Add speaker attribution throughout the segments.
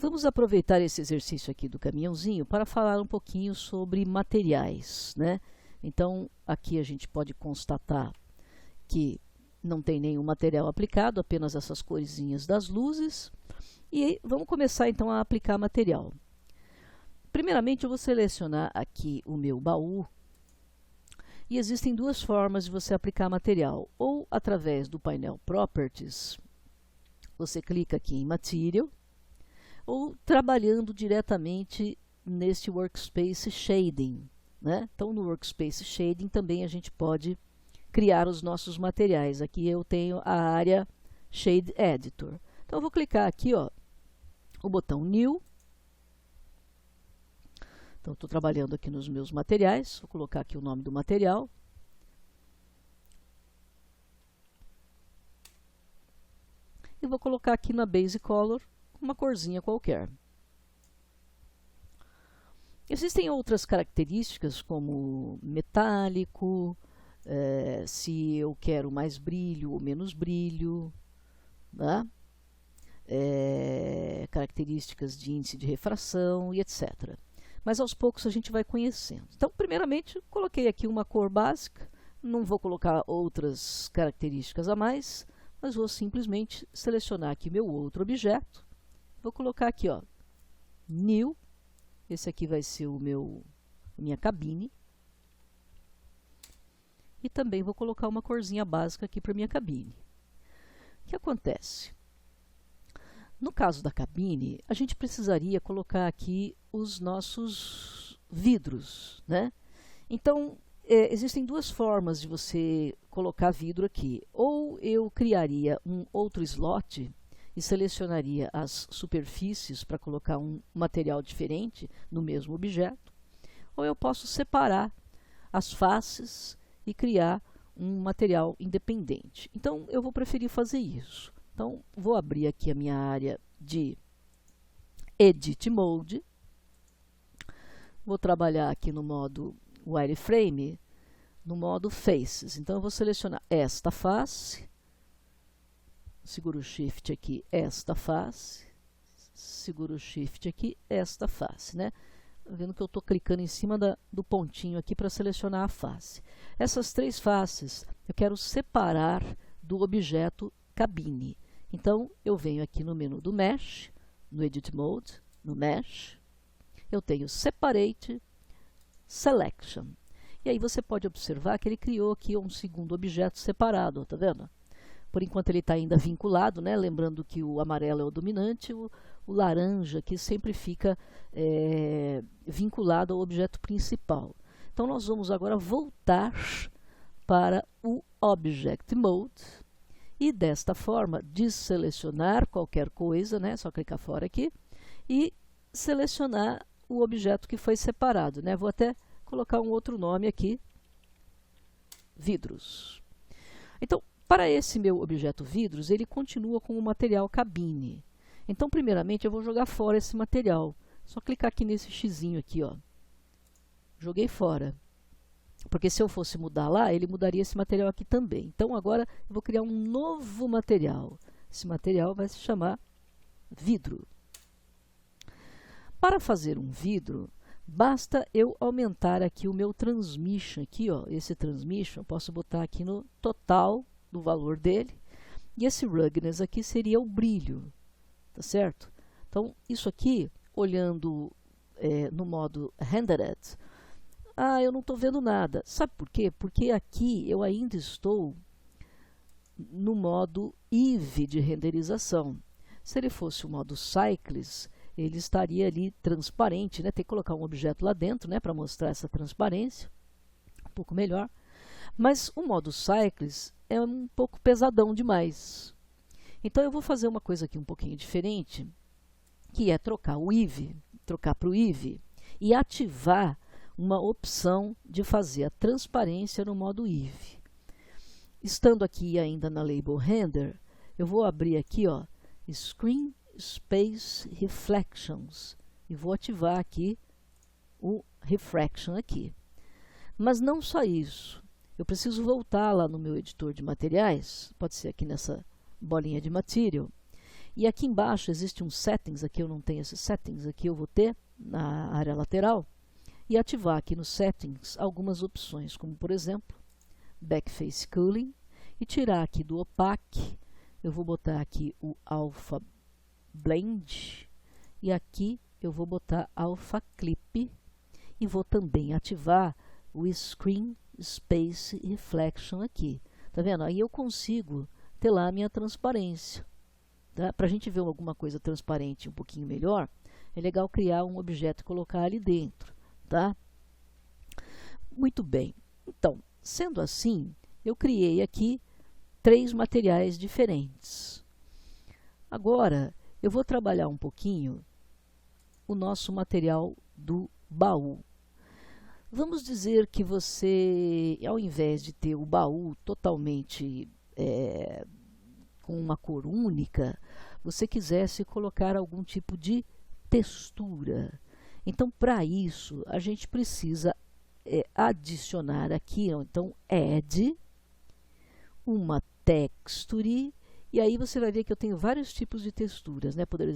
Speaker 1: Vamos aproveitar esse exercício aqui do caminhãozinho para falar um pouquinho sobre materiais, né? Então, aqui a gente pode constatar que não tem nenhum material aplicado, apenas essas corzinhas das luzes. E vamos começar então a aplicar material. Primeiramente, eu vou selecionar aqui o meu baú. E existem duas formas de você aplicar material. Ou através do painel Properties, você clica aqui em Material, ou trabalhando diretamente neste Workspace Shading, né? Então, no Workspace Shading também a gente pode criar os nossos materiais. Aqui eu tenho a área Shade Editor. Então, eu vou clicar aqui, ó, o botão New. Então, estou trabalhando aqui nos meus materiais. Vou colocar aqui o nome do material. E vou colocar aqui na Base Color uma corzinha qualquer. Existem outras características, como metálico, se eu quero mais brilho ou menos brilho, né? Características de índice de refração e etc. Mas aos poucos a gente vai conhecendo. Então, primeiramente, coloquei aqui uma cor básica, não vou colocar outras características a mais, mas vou simplesmente selecionar aqui meu outro objeto. Vou colocar aqui, ó, New. Esse aqui vai ser minha cabine. E também vou colocar uma corzinha básica aqui para minha cabine. O que acontece? No caso da cabine, a gente precisaria colocar aqui os nossos vidros, né? Então, existem duas formas de você colocar vidro aqui. Ou eu criaria um outro slot e selecionaria as superfícies para colocar um material diferente no mesmo objeto, ou eu posso separar as faces e criar um material independente. Então, eu vou preferir fazer isso. Então, vou abrir aqui a minha área de Edit Mode. Vou trabalhar aqui no modo Wireframe, no modo Faces. Então, eu vou selecionar esta face. Seguro o Shift aqui, esta face. Seguro o Shift aqui, esta face, né? Vendo que eu estou clicando em cima do pontinho aqui para selecionar a face. Essas três faces eu quero separar do objeto cabine. Então, eu venho aqui no menu do Mesh, no Edit Mode, no Mesh. Eu tenho Separate, Selection. E aí você pode observar que ele criou aqui um segundo objeto separado, tá vendo? Por enquanto ele está ainda vinculado, né? Lembrando que o amarelo é o dominante, o laranja aqui sempre fica vinculado ao objeto principal. Então, nós vamos agora voltar para o Object Mode e, desta forma, desselecionar qualquer coisa, né? Só clicar fora aqui, e selecionar o objeto que foi separado, né? Vou até colocar um outro nome aqui, vidros. Então, para esse meu objeto vidros, ele continua com o material cabine. Então, primeiramente, eu vou jogar fora esse material. Só clicar aqui nesse xizinho aqui, ó. Joguei fora. Porque se eu fosse mudar lá, ele mudaria esse material aqui também. Então, agora, eu vou criar um novo material. Esse material vai se chamar vidro. Para fazer um vidro, basta eu aumentar aqui o meu transmission. Aqui, ó, esse transmission, eu posso botar aqui no total do valor dele, e esse ruggedness aqui seria o brilho, tá certo? Então, isso aqui, olhando no modo Rendered, eu não estou vendo nada. Sabe por quê? Porque aqui eu ainda estou no modo Eevee de renderização. Se ele fosse o modo Cycles, ele estaria ali transparente, né? Tem que colocar um objeto lá dentro, né, para mostrar essa transparência, um pouco melhor. Mas o modo Cycles é um pouco pesadão demais. Então, eu vou fazer uma coisa aqui um pouquinho diferente, que é trocar o Eevee, trocar para o Eevee, e ativar uma opção de fazer a transparência no modo Eevee. Estando aqui ainda na Label Render, eu vou abrir aqui, ó, Screen Space Reflections, e vou ativar aqui o Refraction aqui. Mas não só isso. Eu preciso voltar lá no meu editor de materiais, pode ser aqui nessa bolinha de Material, E aqui embaixo existe um settings, aqui eu não tenho esses settings, aqui eu vou ter na área lateral, e ativar aqui nos settings algumas opções, como por exemplo, Backface Culling, e tirar aqui do Opaque, eu vou botar aqui o Alpha Blend, e aqui eu vou botar Alpha Clip, e vou também ativar o Screen Space Reflection aqui. Tá vendo? Aí eu consigo ter lá a minha transparência. Tá? Para a gente ver alguma coisa transparente um pouquinho melhor, é legal criar um objeto e colocar ali dentro. Tá? Muito bem. Então, sendo assim, eu criei aqui 3 materiais diferentes. Agora, eu vou trabalhar um pouquinho o nosso material do baú. Vamos dizer que você, ao invés de ter o baú totalmente com uma cor única, você quisesse colocar algum tipo de textura. Então, para isso, a gente precisa adicionar aqui, ó, então, add, uma texture, e aí você vai ver que eu tenho vários tipos de texturas, né? Poderia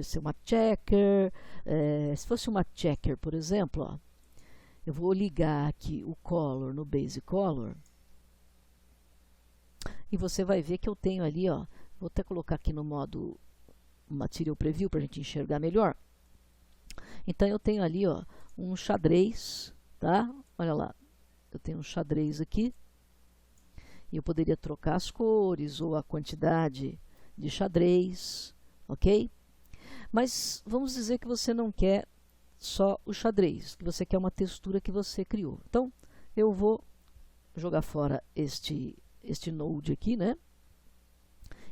Speaker 1: ser uma checker, se fosse uma checker, por exemplo, ó, eu vou ligar aqui o color no base color, e você vai ver que eu tenho ali, ó, vou até colocar aqui no modo Material Preview para a gente enxergar melhor. Então eu tenho ali, ó, um xadrez, tá? Olha lá, eu tenho um xadrez aqui, e eu poderia trocar as cores ou a quantidade de xadrez, ok? Mas vamos dizer que você não quer só o xadrez, que você quer uma textura que você criou. Então, eu vou jogar fora este node aqui, né?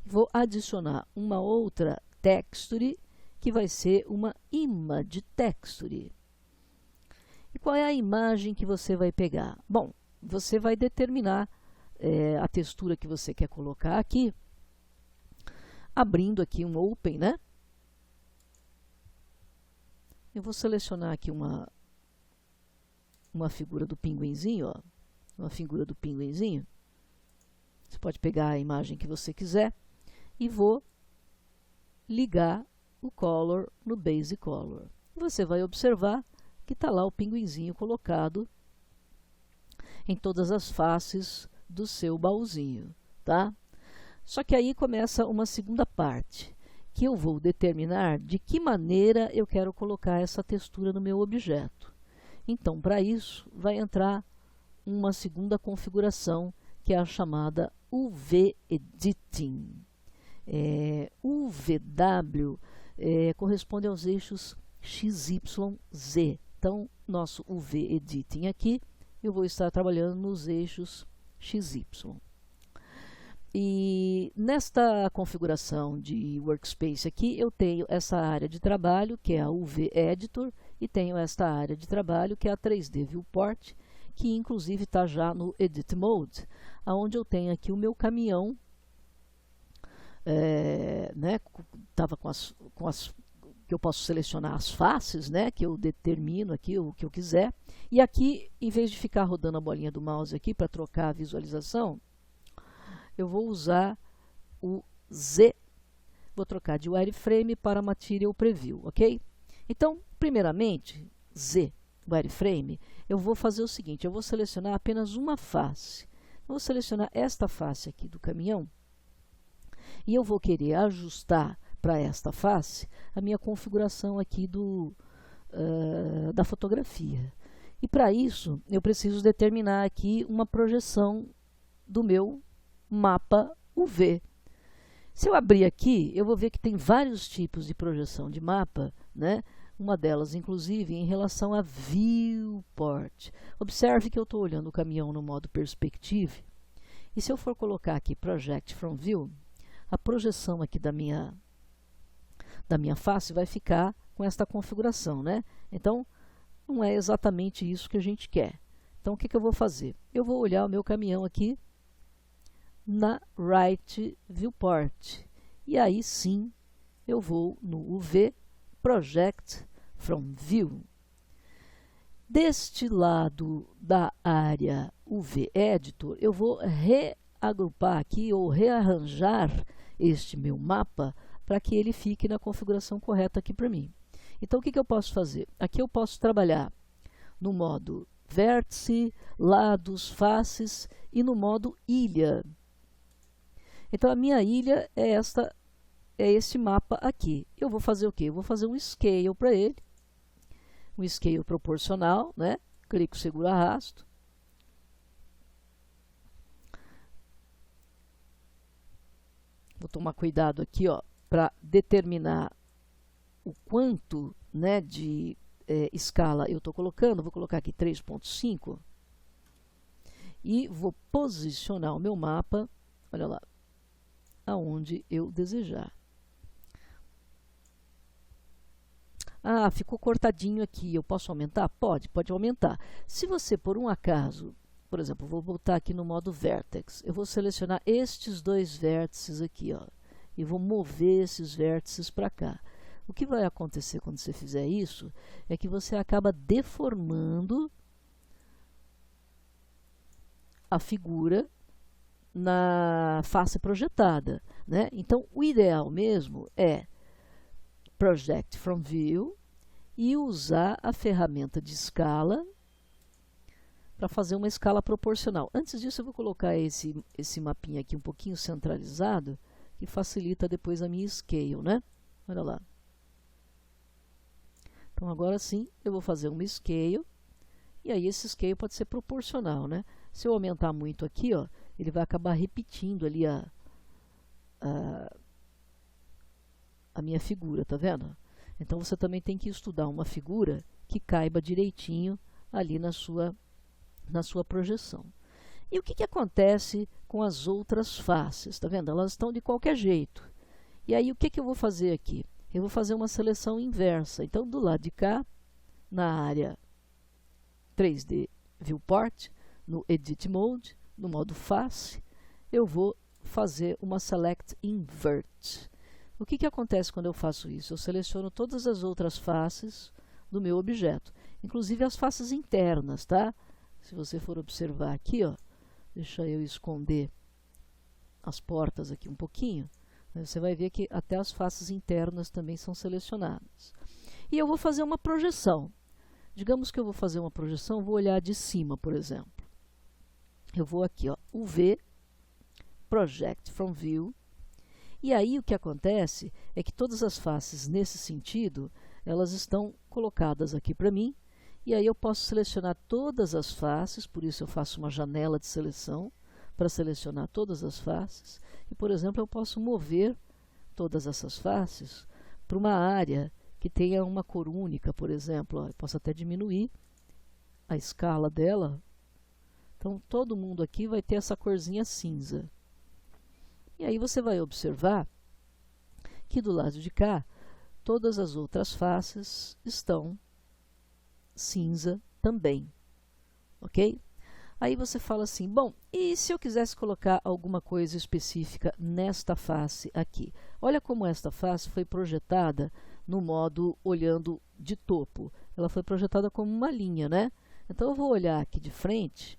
Speaker 1: Vou adicionar uma outra texture, que vai ser uma image texture. E qual é a imagem que você vai pegar? Bom, você vai determinar a textura que você quer colocar aqui, abrindo aqui um Open, né? Eu vou selecionar aqui uma figura do pinguinzinho, ó, uma figura do pinguinzinho. Você pode pegar a imagem que você quiser e vou ligar o color no base color. Você vai observar que está lá o pinguinzinho colocado em todas as faces do seu baúzinho, tá? Só que aí começa uma segunda parte, que eu vou determinar de que maneira eu quero colocar essa textura no meu objeto. Então, para isso, vai entrar uma segunda configuração, que é a chamada UV Editing. UVW corresponde aos eixos X, Y, Z. Então, nosso UV Editing aqui, eu vou estar trabalhando nos eixos XY. E nesta configuração de workspace aqui, eu tenho essa área de trabalho, que é a UV Editor, e tenho esta área de trabalho, que é a 3D Viewport, que inclusive está já no Edit Mode, onde eu tenho aqui o meu caminhão, né, tava com as que eu posso selecionar as faces, né, que eu determino aqui o que eu quiser. E aqui, em vez de ficar rodando a bolinha do mouse aqui para trocar a visualização, eu vou usar o Z, vou trocar de Wireframe para Material Preview, ok? Então, primeiramente, Z, Wireframe, eu vou fazer o seguinte, eu vou selecionar apenas uma face. Eu vou selecionar esta face aqui do caminhão, e eu vou querer ajustar para esta face a minha configuração aqui da fotografia. E para isso, eu preciso determinar aqui uma projeção do meu mapa UV. Se eu abrir aqui, eu vou ver que tem vários tipos de projeção de mapa, né? Uma delas, inclusive, em relação a Viewport. Observe que eu estou olhando o caminhão no modo Perspective. E se eu for colocar aqui Project from View, a projeção aqui da minha face vai ficar com esta configuração, né? Então, não é exatamente isso que a gente quer. Então, o que eu vou fazer? Eu vou olhar o meu caminhão aqui na Right Viewport. E aí sim, eu vou no UV Project from View. Deste lado da área UV Editor, eu vou reagrupar aqui ou rearranjar este meu mapa para que ele fique na configuração correta aqui para mim. Então, o que eu posso fazer? Aqui eu posso trabalhar no modo vértice, lados, faces e no modo ilha. Então, a minha ilha é esse mapa aqui. Eu vou fazer o quê? Eu vou fazer um scale para ele, um scale proporcional, né? Clico, seguro, arrasto. Vou tomar cuidado aqui, ó, para determinar o quanto, né, de escala eu estou colocando. Vou colocar aqui 3.5 e vou posicionar o meu mapa, olha lá, aonde eu desejar. Ah, ficou cortadinho aqui, eu posso aumentar? Pode aumentar. Se você, por um acaso, por exemplo, vou botar aqui no modo Vertex, eu vou selecionar estes dois vértices aqui, ó, e vou mover esses vértices para cá. O que vai acontecer quando você fizer isso é que você acaba deformando a figura na face projetada, né? Então, o ideal mesmo é Project from View e usar a ferramenta de escala para fazer uma escala proporcional. Antes disso, eu vou colocar esse mapinha aqui um pouquinho centralizado, que facilita depois a minha scale, né? Olha lá. Então, agora sim, eu vou fazer uma scale, e aí esse scale pode ser proporcional, né? Se eu aumentar muito aqui, ó, ele vai acabar repetindo ali a minha figura, tá vendo? Então, você também tem que estudar uma figura que caiba direitinho ali na sua projeção. E o que acontece com as outras faces? Tá vendo? Elas estão de qualquer jeito. E aí, o que eu vou fazer aqui? Eu vou fazer uma seleção inversa. Então, do lado de cá, na área 3D Viewport, no Edit Mode, no modo Face, eu vou fazer uma Select Invert. O que acontece quando eu faço isso? Eu seleciono todas as outras faces do meu objeto, inclusive as faces internas, tá? Se você for observar aqui, ó, deixa eu esconder as portas aqui um pouquinho, você vai ver que até as faces internas também são selecionadas. E eu vou fazer uma projeção. Digamos que eu vou fazer uma projeção, vou olhar de cima, por exemplo. Eu vou aqui, ó, UV, Project from View, e aí o que acontece é que todas as faces nesse sentido, elas estão colocadas aqui para mim, e aí eu posso selecionar todas as faces, por isso eu faço uma janela de seleção para selecionar todas as faces, e, por exemplo, eu posso mover todas essas faces para uma área que tenha uma cor única, por exemplo. Ó, eu posso até diminuir a escala dela. Então, todo mundo aqui vai ter essa corzinha cinza. E aí você vai observar que do lado de cá, todas as outras faces estão cinza também, ok? Aí você fala assim, bom, e se eu quisesse colocar alguma coisa específica nesta face aqui? Olha como esta face foi projetada no modo olhando de topo. Ela foi projetada como uma linha, né? Então, eu vou olhar aqui de frente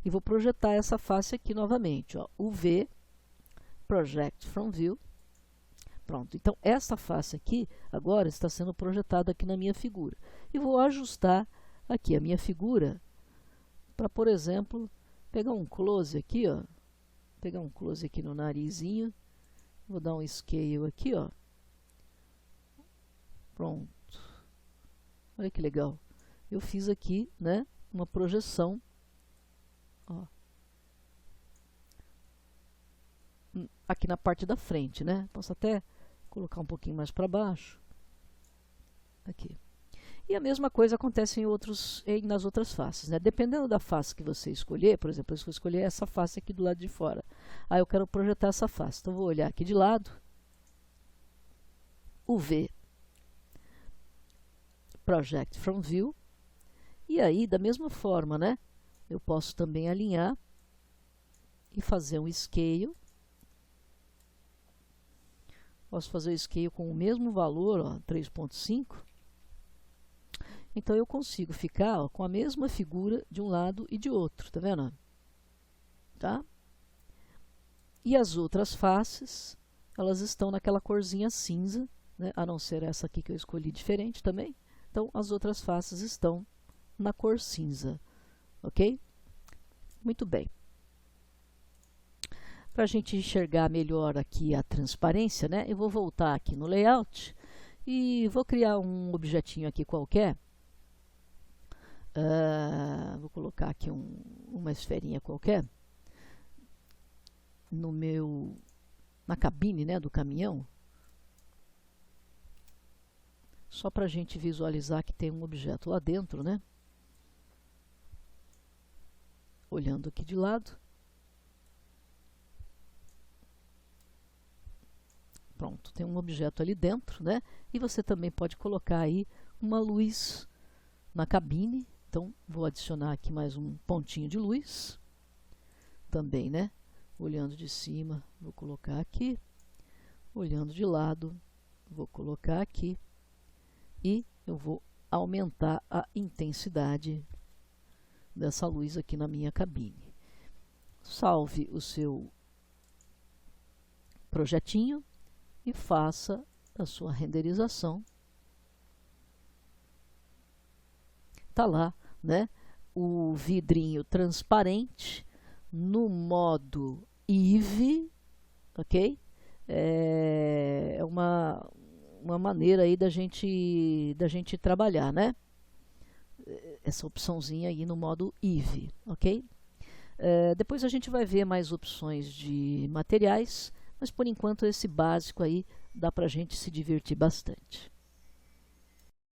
Speaker 1: e vou projetar essa face aqui novamente, ó, UV, Project from View. Pronto, então essa face aqui agora está sendo projetada aqui na minha figura. E vou ajustar aqui a minha figura para, por exemplo, pegar um close aqui, ó, pegar um close aqui no narizinho, vou dar um scale aqui, ó. Pronto. Olha que legal. Eu fiz aqui, né, uma projeção, ó, aqui na parte da frente, né? Posso até colocar um pouquinho mais para baixo. Aqui. E a mesma coisa acontece nas outras faces, né? Dependendo da face que você escolher, por exemplo, eu vou escolher essa face aqui do lado de fora. Aí eu quero projetar essa face. Então, vou olhar aqui de lado, UV, Project from View, e aí, da mesma forma, né? Eu posso também alinhar e fazer um scale. Posso fazer o scale com o mesmo valor, ó, 3.5. Então, eu consigo ficar, ó, com a mesma figura de um lado e de outro, tá vendo? Tá? E as outras faces, elas estão naquela corzinha cinza, né? A não ser essa aqui que eu escolhi diferente também. Então, as outras faces estão na cor cinza, ok? Muito bem. Para a gente enxergar melhor aqui a transparência, né? Eu vou voltar aqui no layout e vou criar um objetinho aqui qualquer. Vou colocar aqui uma esferinha qualquer na cabine, né, do caminhão, só para a gente visualizar que tem um objeto lá dentro, né? Olhando aqui de lado. Pronto, tem um objeto ali dentro, né? E você também pode colocar aí uma luz na cabine. Então, vou adicionar aqui mais um pontinho de luz. Também, né? Olhando de cima, vou colocar aqui. Olhando de lado, vou colocar aqui. E eu vou aumentar a intensidade dessa luz aqui na minha cabine. Salve o seu projetinho e faça a sua renderização. Tá lá, né? O vidrinho transparente no modo Eevee, ok? É uma maneira aí da gente trabalhar, né? Essa opçãozinha aí no modo Eevee, ok? Depois a gente vai ver mais opções de materiais, mas por enquanto esse básico aí dá pra gente se divertir bastante.